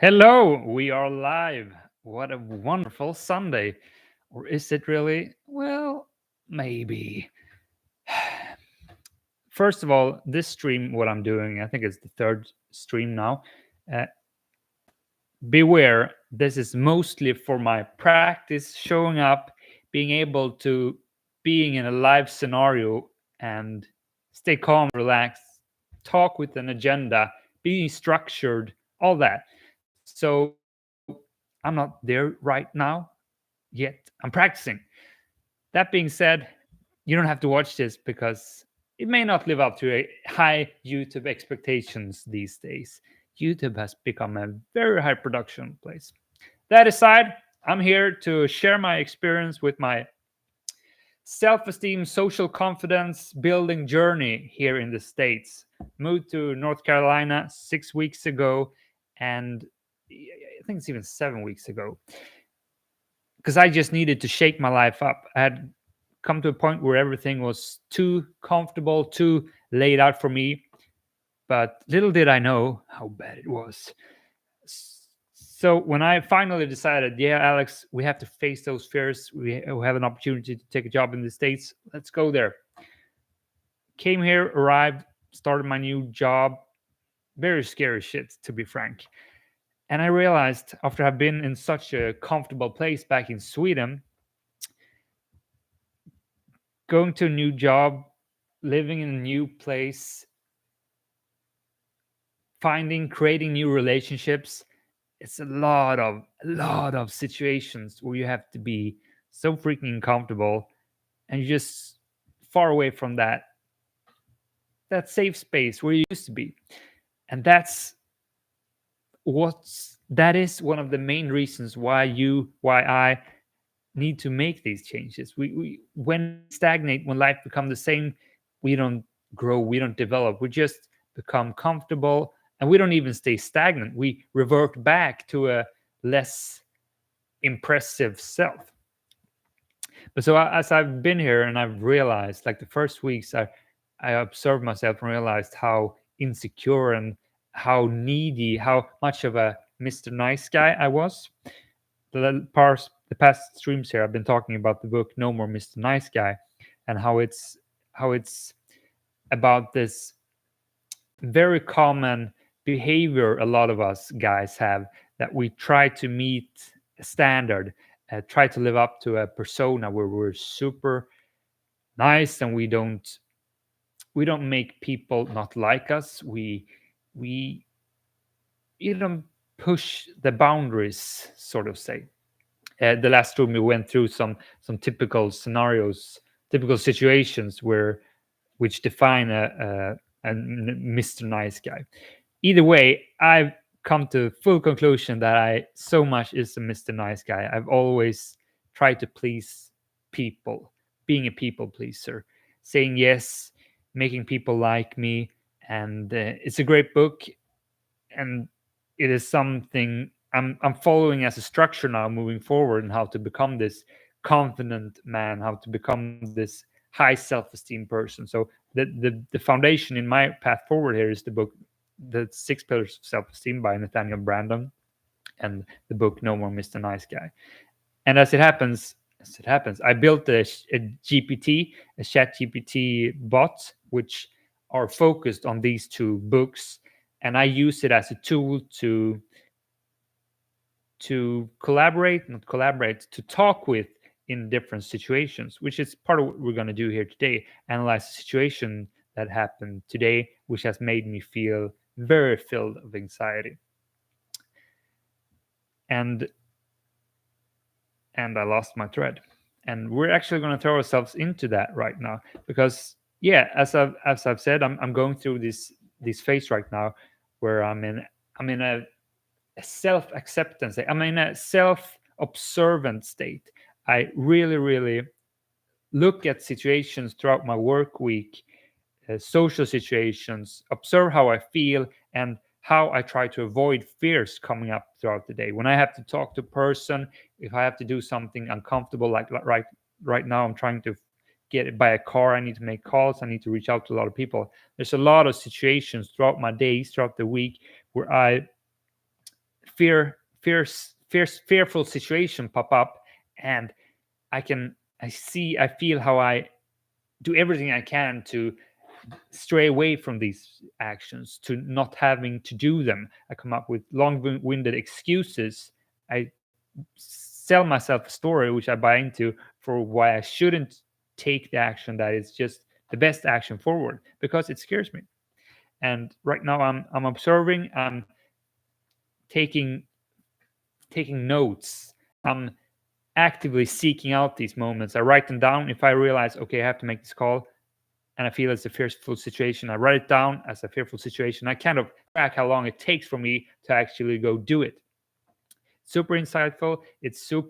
Hello, we are live. What a wonderful Sunday. Or is it really? Well, maybe. First of all, this stream, what I'm doing, I think it's the third stream now. Uh, Beware, this is mostly for my practice, showing up, being able to being in a live scenario and stay calm, relaxed, talk with an agenda, being structured, all that. So I'm not there right now yet. I'm practicing. That being said, you don't have to watch this because it may not live up to a high YouTube expectations these days. YouTube has become a very high production place. That aside, I'm here to share my experience with my self esteem, social confidence building journey here in the States. Moved to North Carolina 6 weeks ago, and I think it's even 7 weeks ago, because I just needed to shake my life up. I had come to a point where everything was too comfortable, too laid out for me. But little did I know how bad it was. So when I finally decided, yeah, Alex, we have to face those fears. We have an opportunity to take a job in the States. Let's go there. Came here, arrived, started my new job. Very scary shit, to be frank. And I realized after I've been in such a comfortable place back in Sweden, going to a new job, living in a new place, creating new relationships, it's a lot of situations where you have to be so freaking comfortable, and you're just far away from that safe space where you used to be. And that is one of the main reasons why I need to make these changes. We when we stagnate, when life becomes the same, we don't grow, we don't develop, we just become comfortable, and we don't even stay stagnant. We revert back to a less impressive self. But so as I've been here and I've realized, like the first weeks, I observed myself and realized how insecure and how needy, how much of a Mr. Nice Guy I was. The past streams here, I've been talking about the book No More Mr. Nice Guy, and how it's about this very common behavior a lot of us guys have, that we try to meet a standard, try to live up to a persona where we're super nice, and we don't make people not like us. We you don't push the boundaries, sort of say. The last room we went through some typical scenarios, typical situations which define a Mr. Nice Guy. Either way, I've come to full conclusion that I so much is a Mr. Nice Guy. I've always tried to please people, being a people pleaser, saying yes, making people like me, and it's a great book, and it is something I'm following as a structure now moving forward, and how to become this confident man, how to become this high self-esteem person. So the foundation in my path forward here is the book, The Six Pillars of Self-Esteem by Nathaniel Brandon, and the book No More Mr. Nice Guy. And as it happens, I built a GPT, a chat GPT bot, which are focused on these two books, and I use it as a tool to collaborate, not collaborate, to talk with in different situations, which is part of what we're going to do here today. Analyze the situation that happened today, which has made me feel very filled of anxiety. And I lost my thread. And we're actually going to throw ourselves into that right now, because yeah, as I've said, I'm going through this phase right now where I'm in a self acceptance. I'm in a self observant state. I really look at situations throughout my work week, social situations, observe how I feel, and how I try to avoid fears coming up throughout the day. When I have to talk to a person, if I have to do something uncomfortable, like right now, I'm trying to get by a car. I need to make calls. I need to reach out to a lot of people. There's a lot of situations throughout my days, throughout the week, where I fearful situation pop up, and I feel how I do everything I can to stray away from these actions, to not having to do them. I come up with long-winded excuses. I sell myself a story which I buy into for why I shouldn't take the action that is just the best action forward, because it scares me. And right now I'm observing, I'm taking notes. I'm actively seeking out these moments. I write them down. If I realize, okay, I have to make this call, and I feel it's a fearful situation, I write it down as a fearful situation. I kind of track how long it takes for me to actually go do it. Super insightful. It's a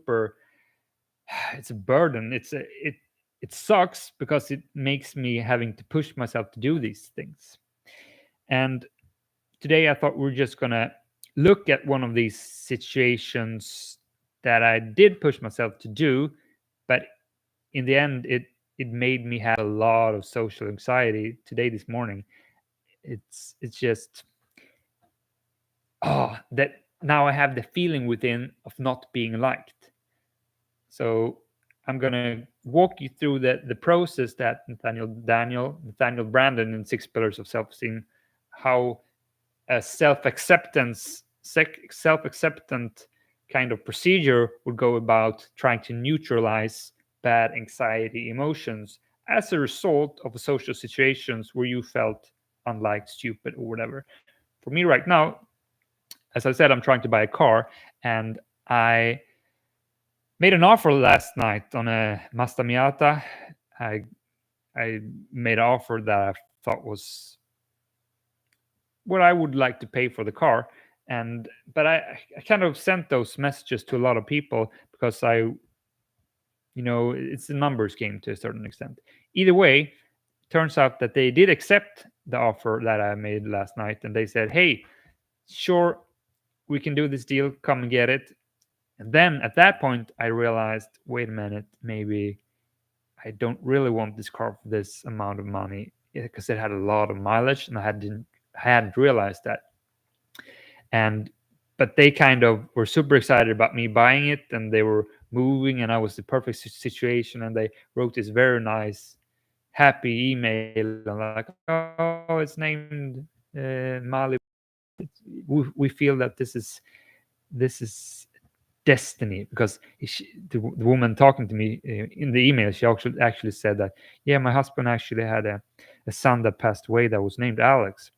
burden. It sucks because it makes me having to push myself to do these things. And today I thought we are just gonna look at one of these situations that I did push myself to do, but in the end it made me have a lot of social anxiety today, this morning. It's just, that now I have the feeling within of not being liked. So I'm gonna walk you through the process that Nathaniel Brandon in Six Pillars of Self-Esteem, how a self-acceptant kind of procedure would go about trying to neutralize bad anxiety emotions as a result of social situations where you felt unliked, stupid, or whatever. For me right now, as I said, I'm trying to buy a car, and I made an offer last night on a Mazda Miata. I made an offer that I thought was what I would like to pay for the car. But I kind of sent those messages to a lot of people because it's a numbers game to a certain extent. Either way, turns out that they did accept the offer that I made last night, and they said, "Hey, sure, we can do this deal. Come and get it." And then at that point, I realized, wait a minute, maybe I don't really want this car for this amount of money, because it had a lot of mileage, and I hadn't realized that. And but they kind of were super excited about me buying it, and they were moving, and I was the perfect situation, and they wrote this very nice, happy email, and like, oh, it's named Mali. We feel that this is destiny, because the woman talking to me in the email, she actually said that, yeah, my husband actually had a son that passed away that was named Alex,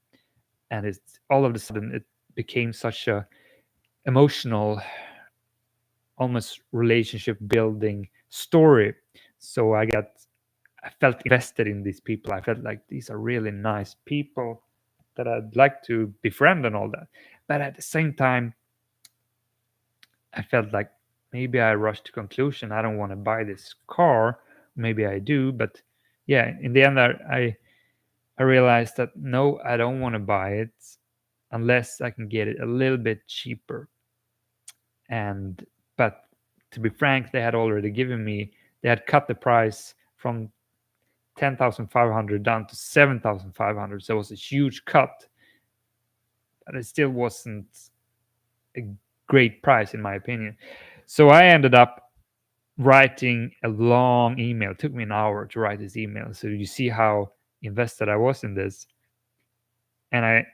and it's all of a sudden it became such a emotional, almost relationship building story. So I felt invested in these people. I felt like these are really nice people that I'd like to befriend and all that. But at the same time, I felt like maybe I rushed to conclusion. I don't want to buy this car. Maybe I do, but yeah, in the end, I realized that no, I don't want to buy it unless I can get it a little bit cheaper. And but to be frank, they had cut the price from 10,500 down to 7,500. So it was a huge cut, but it still wasn't a great price in my opinion. So I ended up writing a long email. It took me an hour to write this email. So you see how invested I was in this. And I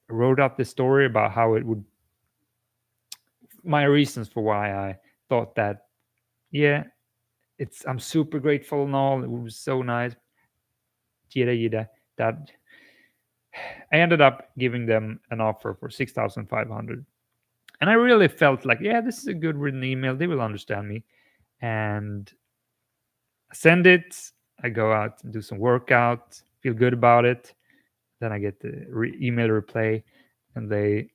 wrote up the story about how it would, my reasons for why I thought that, yeah, I'm super grateful and all. It was so nice. Yada, that I ended up giving them an offer for 6,500. And I really felt like, yeah, this is a good written email. They will understand me. And I send it. I go out and do some workout, feel good about it. Then I get the email reply, and they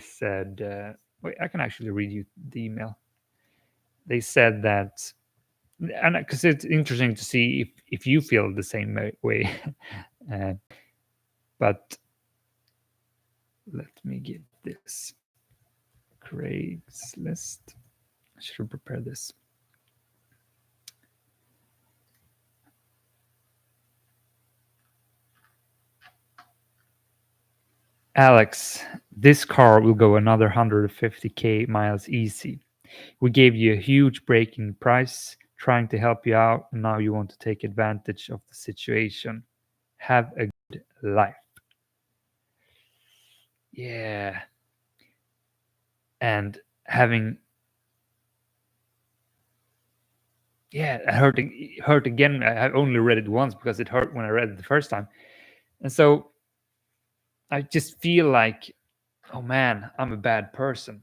said, wait, I can actually read you the email. They said that, and because it's interesting to see if you feel the same way. uh, but let me get this. Craigslist. I should prepare this. Alex, This car will go another 150k miles easy. We gave you a huge break in price, trying to help you out, and now you want to take advantage of the situation. Have a good life. Yeah. And having, yeah, it hurt again. I only read it once because it hurt when I read it the first time. And so I just feel like, oh man, I'm a bad person.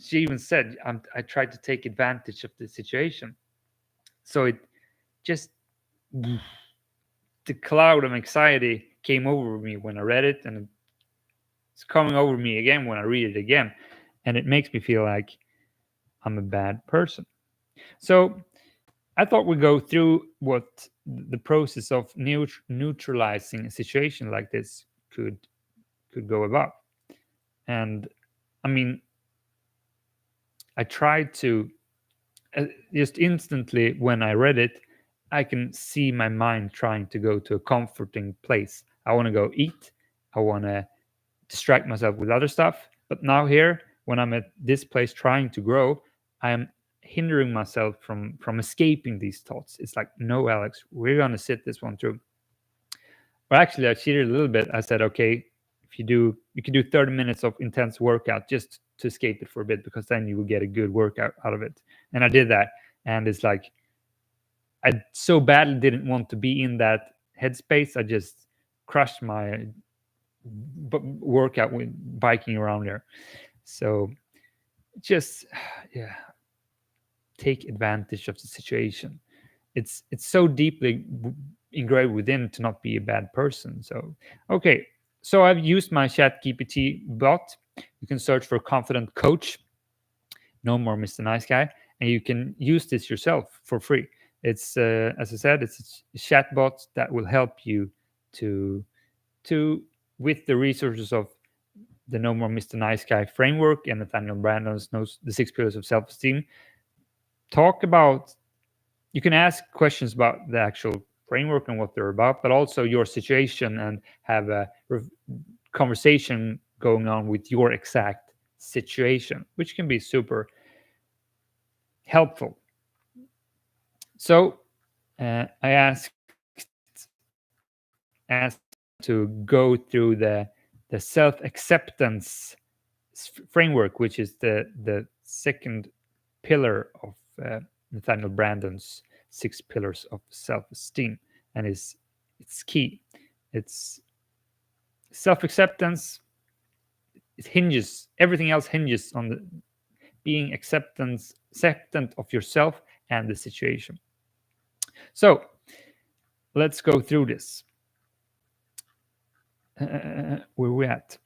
She even said, I tried to take advantage of the situation. So it just, the cloud of anxiety came over me when I read it, and it's coming over me again when I read it again. And it makes me feel like I'm a bad person. So I thought we'd go through what the process of neutralizing a situation like this could go about. And I mean, I tried to just instantly when I read it, I can see my mind trying to go to a comforting place. I want to go eat. I want to distract myself with other stuff. But now here, when I'm at this place trying to grow, I am hindering myself from escaping these thoughts. It's like, no, Alex, we're gonna sit this one through. Well, actually, I cheated a little bit. I said, okay, if you can do 30 minutes of intense workout just to escape it for a bit, because then you will get a good workout out of it. And I did that, and it's like I so badly didn't want to be in that headspace. I just crushed my workout with biking around there. So just yeah, take advantage of the situation. It's so deeply engraved within to not be a bad person. So okay, so I've used my chat gpt bot. You can search for confident coach, no more Mr. Nice Guy, and you can use this yourself for free. It's as I said, it's a chat bot that will help you to to with the resources of the No More Mr. Nice Guy framework and Nathaniel Brandon's knows the 6 pillars of self-esteem. Talk about, you can ask questions about the actual framework and what they're about, but also your situation, and have a conversation going on with your exact situation, which can be super helpful. So I asked to go through the self-acceptance framework, which is the second pillar of Nathaniel Brandon's 6 pillars of self-esteem, and it's key. It's self-acceptance. It hinges, everything else hinges on the being acceptant of yourself and the situation. So let's go through this. Where we at?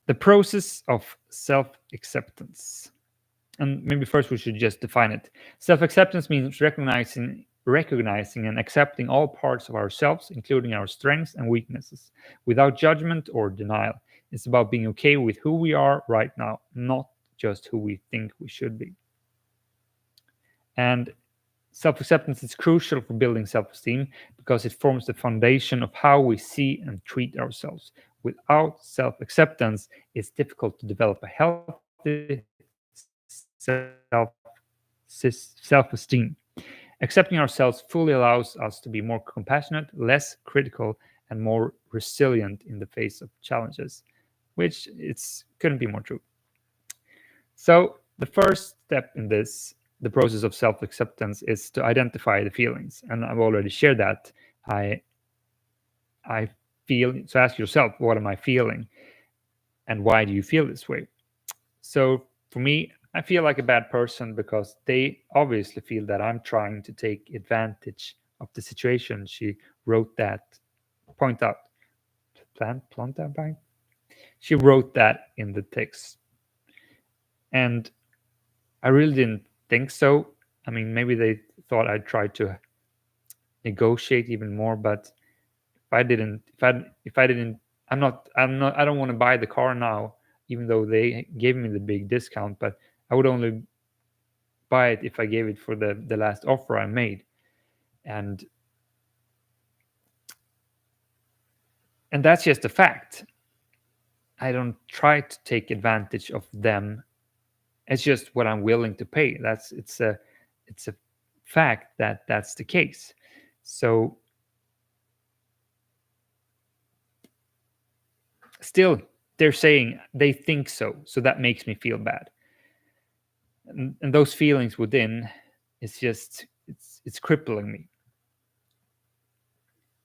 The process of self-acceptance. And maybe first we should just define it. Self-acceptance means recognizing and accepting all parts of ourselves, including our strengths and weaknesses, without judgment or denial. It's about being okay with who we are right now, not just who we think we should be. And self-acceptance is crucial for building self-esteem because it forms the foundation of how we see and treat ourselves. Without self-acceptance, it's difficult to develop a healthy self-esteem. Accepting ourselves fully allows us to be more compassionate, less critical, and more resilient in the face of challenges, which it's couldn't be more true. So the first step in this, the process of self-acceptance, is to identify the feelings, and I've already shared that. I feel, so ask yourself, what am I feeling, and why do you feel this way? So for me, I feel like a bad person because they obviously feel that I'm trying to take advantage of the situation. She wrote that, point out, plant that by. She wrote that in the text, and I really didn't think so. I mean, maybe they thought I'd try to negotiate even more, but if I didn't, I don't want to buy the car now, even though they gave me the big discount, but I would only buy it if I gave it for the last offer I made. And that's just a fact. I don't try to take advantage of them. It's just what I'm willing to pay. It's a fact that that's the case. So still, they're saying they think so, so that makes me feel bad. And those feelings within, it's crippling me.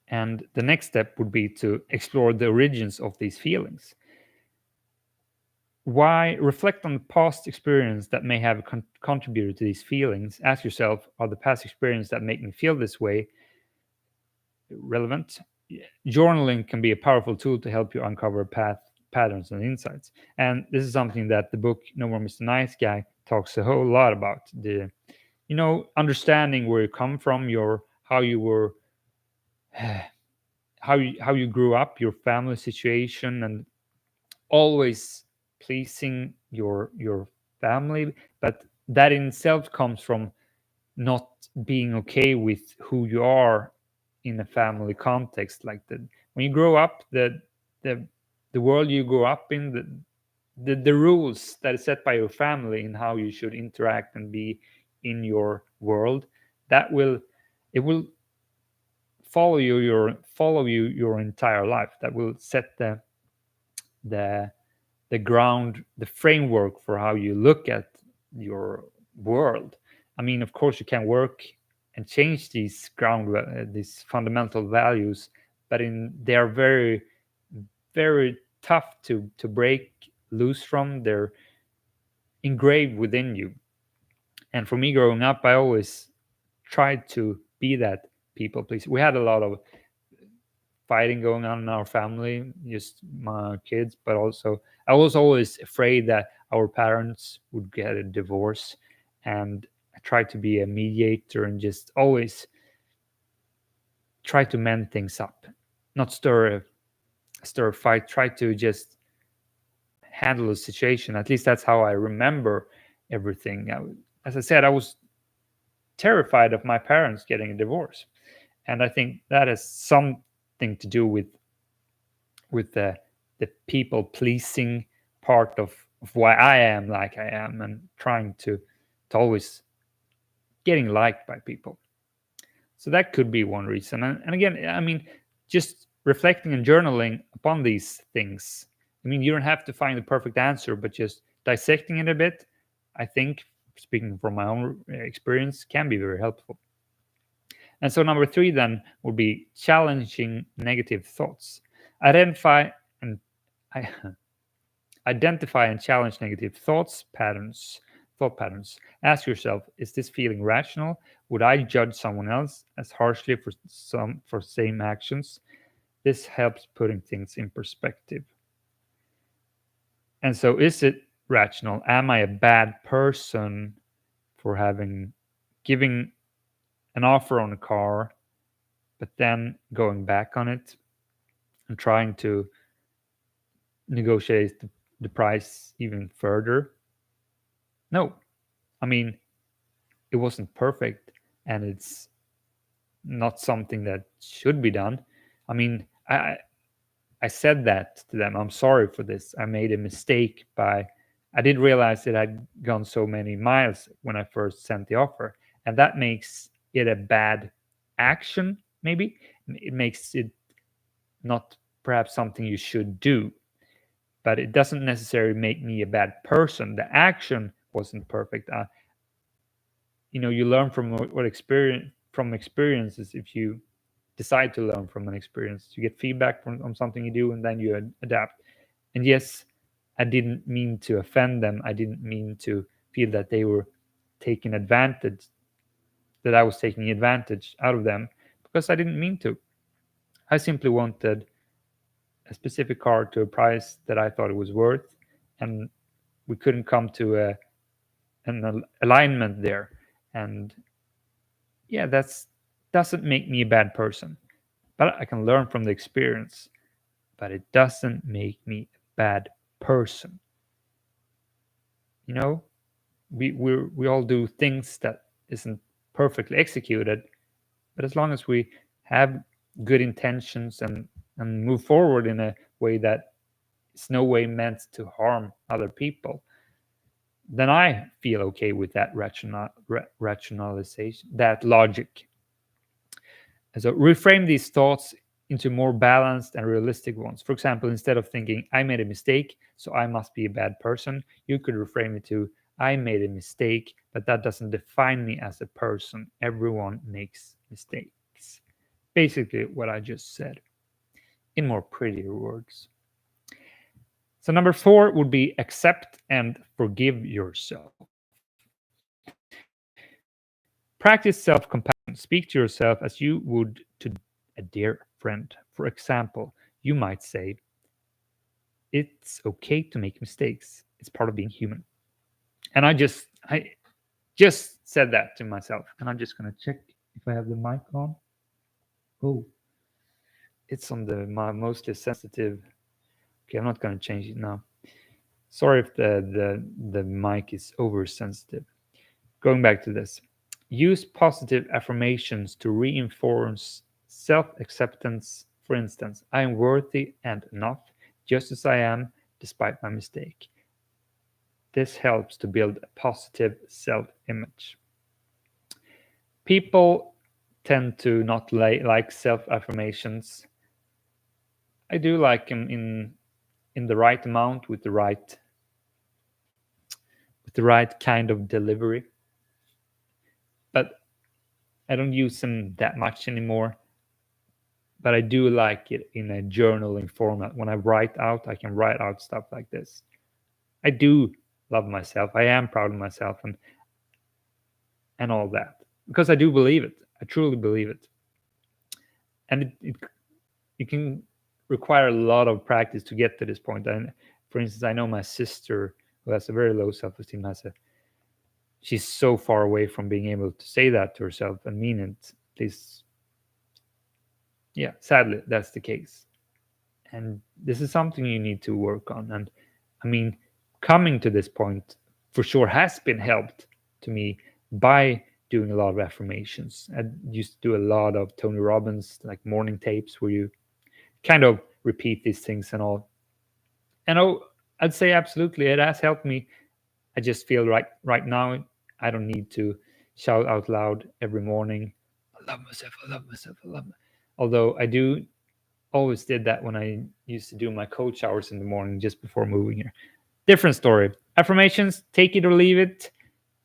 And the next step would be to explore the origins of these feelings. Why reflect on the past experience that may have contributed to these feelings? Ask yourself, are the past experiences that make me feel this way relevant? Journaling can be a powerful tool to help you uncover patterns and insights. And this is something that the book No More Mr. Nice Guy talks a whole lot about. The understanding where you come from, your how you were how you grew up, your family situation, and always pleasing your family, but that in itself comes from not being okay with who you are in a family context. Like that, when you grow up, the the world you grow up in, the rules that is set by your family and how you should interact and be in your world, that will it will follow you your entire life. That will set the the ground, the framework for how you look at your world. I mean, of course, you can work and change these fundamental values, but they are very, very tough to break loose from. They're engraved within you. And for me, growing up, I always tried to be that people pleaser. We had a lot of fighting going on in our family, just my kids, but also I was always afraid that our parents would get a divorce, and I tried to be a mediator and just always try to mend things up, not stir a fight, try to just handle the situation. At least that's how I remember everything. As I said, I was terrified of my parents getting a divorce, and I think that has something to do with the people pleasing part of why I am like I am, and trying to always getting liked by people. So that could be one reason. And again, I mean, just reflecting and journaling upon these things. I mean, you don't have to find the perfect answer, but just dissecting it a bit, I think, speaking from my own experience, can be very helpful. And so number 3 then would be challenging negative thoughts. Identify and I, identify and challenge negative thought patterns. Ask yourself, is this feeling rational? Would I judge someone else as harshly for same actions? This helps putting things in perspective. And so, is it rational? Am I a bad person for giving an offer on a car, but then going back on it and trying to negotiate the price even further? No. I mean, it wasn't perfect, and it's not something that should be done. I mean, I said that to them. I'm sorry for this. I made a mistake I didn't realize it had gone so many miles when I first sent the offer. And that makes it a bad action, maybe. It makes it not perhaps something you should do, but it doesn't necessarily make me a bad person. The action wasn't perfect. You learn from experiences. If you decide to learn from an experience, you get feedback from something you do, and then you adapt. And yes, I didn't mean to offend them. I didn't mean to feel that they were taking advantage, that I was taking advantage out of them, because I didn't mean to. I simply wanted a specific car to a price that I thought it was worth, and we couldn't come to an alignment there. And yeah, that's doesn't make me a bad person, but I can learn from the experience. But it doesn't make me a bad person. You know, we all do things that isn't perfectly executed, but as long as we have good intentions and move forward in a way that it's no way meant to harm other people, then I feel okay with that rationalization, that logic. And so reframe these thoughts into more balanced and realistic ones. For example, instead of thinking, I made a mistake, so I must be a bad person, you could reframe it to, I made a mistake, but that doesn't define me as a person. Everyone makes mistakes. Basically, what I just said in more prettier words. So, number 4 would be accept and forgive yourself. Practice self compassion. Speak to yourself as you would to a dear friend. For example, you might say, it's okay to make mistakes. It's part of being human. And I just said that to myself. And I'm just gonna check if I have the mic on. Oh, it's on my mostly sensitive. Okay, I'm not gonna change it now. Sorry if the mic is oversensitive. Going back to this. Use positive affirmations to reinforce self-acceptance. For instance, I am worthy and enough just as I am despite my mistake. This helps to build a positive self-image. People tend to not like self-affirmations. I do like them in the right amount with the right kind of delivery. But I don't use them that much anymore. But I do like it in a journaling format. When I write out, I can write out stuff like this. I do love myself. I am proud of myself and all that because I do believe it. I truly believe it. And it can require a lot of practice to get to this point. And for instance, I know my sister who has a very low self-esteem she's so far away from being able to say that to herself and mean it. Please, yeah, sadly, that's the case. And this is something you need to work on. And I mean, coming to this point for sure has been helped to me by doing a lot of affirmations. I used to do a lot of Tony Robbins like morning tapes where you kind of repeat these things and all. And I'd say absolutely it has helped me. I just feel right now I don't need to shout out loud every morning, I love myself, I love myself, I love myself. Although I do always did that when I used to do my coach hours in the morning just before moving here. Different story. Affirmations, take it or leave it,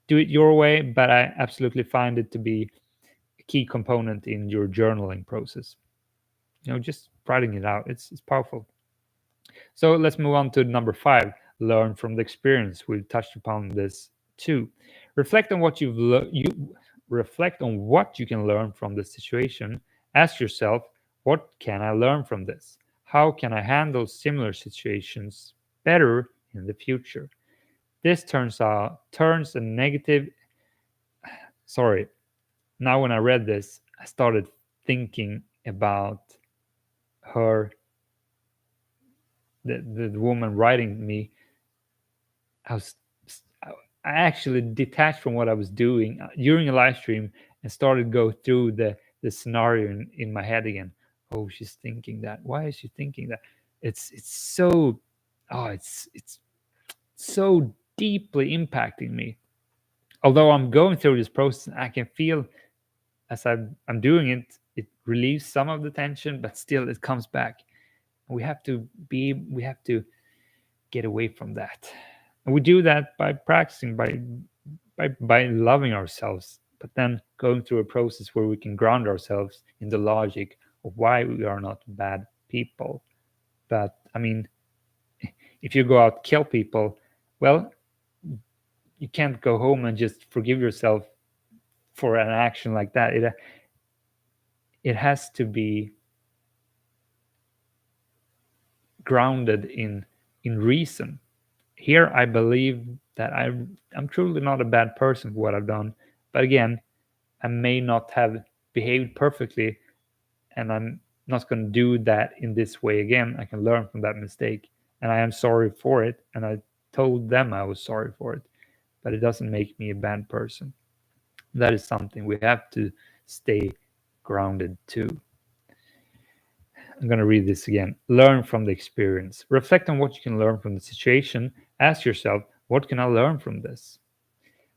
do it your way, but I absolutely find it to be a key component in your journaling process. Just writing it out, it's powerful. So let's move on to number 5, learn from the experience. We've touched upon this too. Reflect on what you reflect on what you can learn from the situation. Ask yourself, what can I learn from this? How can I handle similar situations better in the future? This turns a negative. Sorry. Now when I read this, I started thinking about her, the woman writing me. I was I actually detached from what I was doing during a live stream and started go through the scenario in my head again. Oh, she's thinking that. Why is she thinking that? It's so it's so deeply impacting me. Although I'm going through this process, I can feel as I'm doing it, it relieves some of the tension, but still it comes back. We have to get away from that. And we do that by practicing, by loving ourselves, but then going through a process where we can ground ourselves in the logic of why we are not bad people. But I mean, if you go out kill people, well, you can't go home and just forgive yourself for an action like that. It has to be grounded in reason. Here I believe that I'm truly not a bad person for what I've done, but again, I may not have behaved perfectly, and I'm not going to do that in this way again. I can learn from that mistake, and I am sorry for it, and I told them I was sorry for it, but it doesn't make me a bad person. That is something we have to stay grounded to. I'm going to read this again. Learn from the experience. Reflect on what you can learn from the situation. Ask yourself, what can I learn from this?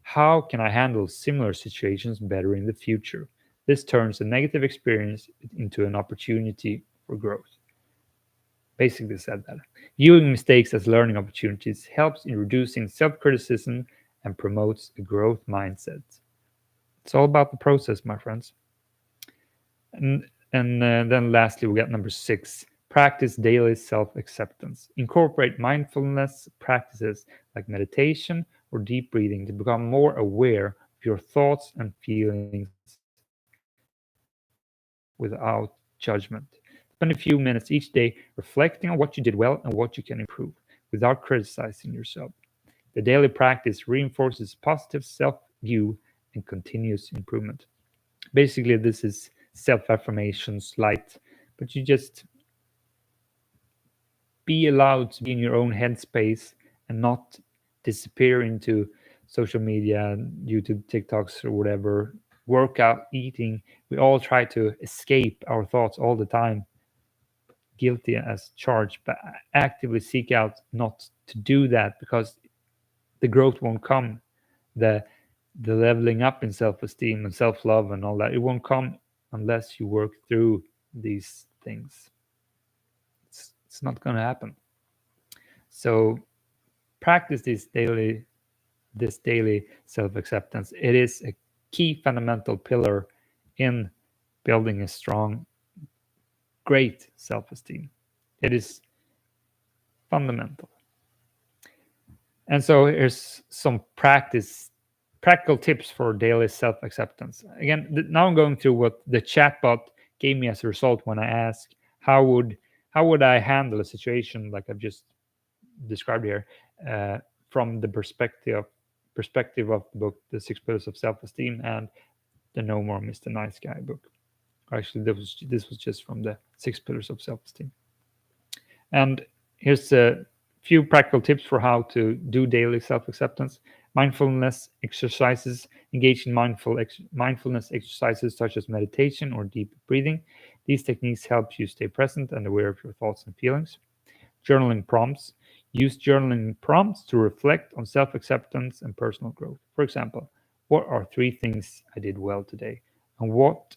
How can I handle similar situations better in the future? This turns a negative experience into an opportunity for growth. Basically said that. Viewing mistakes as learning opportunities helps in reducing self-criticism and promotes a growth mindset. It's all about the process, my friends. And then lastly, we got number 6. Practice daily self-acceptance. Incorporate mindfulness practices like meditation or deep breathing to become more aware of your thoughts and feelings without judgment. Spend a few minutes each day reflecting on what you did well and what you can improve without criticizing yourself. The daily practice reinforces positive self-view and continuous improvement. Basically, this is self-affirmations light, but you just be allowed to be in your own headspace and not disappear into social media, YouTube, TikToks, or whatever, workout, eating. We all try to escape our thoughts all the time, guilty as charged, but actively seek out not to do that because the growth won't come. The the leveling up in self-esteem and self-love and all that, it won't come unless you work through these things. It's not going to happen. So practice this daily self-acceptance. It is a key fundamental pillar in building a strong, great self-esteem. It is fundamental. And so here's some practical tips for daily self-acceptance. Again, now I'm going through what the chatbot gave me as a result when I asked how would I handle a situation like I've just described here, from the perspective of the book The 6 Pillars of Self-Esteem and the No More Mr. Nice Guy book. Actually, this was just from the 6 Pillars of Self-Esteem. And here's a few practical tips for how to do daily self-acceptance. Mindfulness exercises. Engage in mindfulness exercises such as meditation or deep breathing. These techniques help you stay present and aware of your thoughts and feelings. Journaling prompts. Use journaling prompts to reflect on self-acceptance and personal growth. For example, what are 3 things I did well today? And what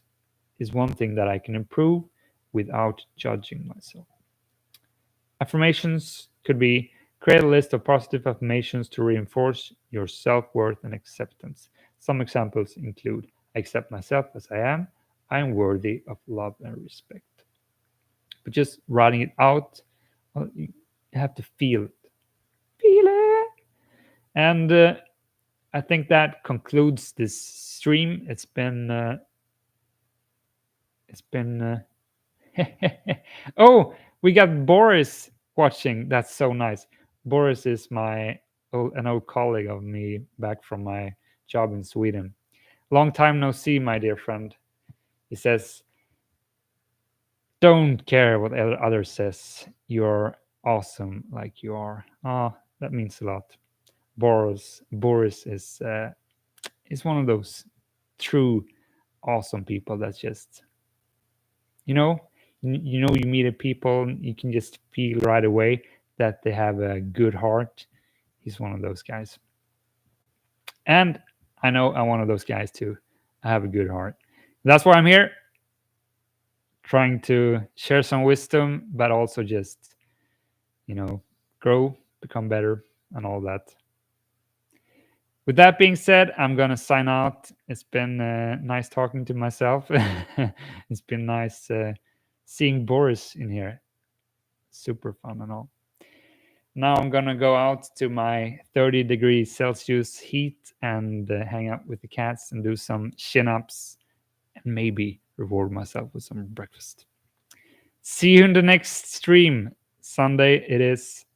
is one thing that I can improve without judging myself? Affirmations could be create a list of positive affirmations to reinforce your self-worth and acceptance. Some examples include, I accept myself as I am worthy of love and respect. But just writing it out, well, you have to feel it. Feel it! And I think that concludes this stream. It's been oh, we got Boris watching. That's so nice. Boris is an old colleague of me back from my job in Sweden. Long time no see, my dear friend. He says, don't care what others says. You're awesome like you are. Oh, that means a lot. Boris is one of those true awesome people that's just, you know, you meet a people, you can just feel right away that they have a good heart. He's one of those guys. And I know I'm one of those guys too. I have a good heart. That's why I'm here, trying to share some wisdom, but also just, grow, become better, and all that. With that being said, I'm going to sign out. It's been nice talking to myself. It's been nice seeing Boris in here. Super fun and all. Now I'm going to go out to my 30 degrees Celsius heat and hang out with the cats and do some chin-ups and maybe reward myself with some breakfast. See you in the next stream. Sunday it is.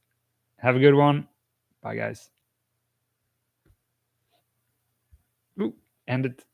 Have a good one. Bye, guys. Ooh, end it.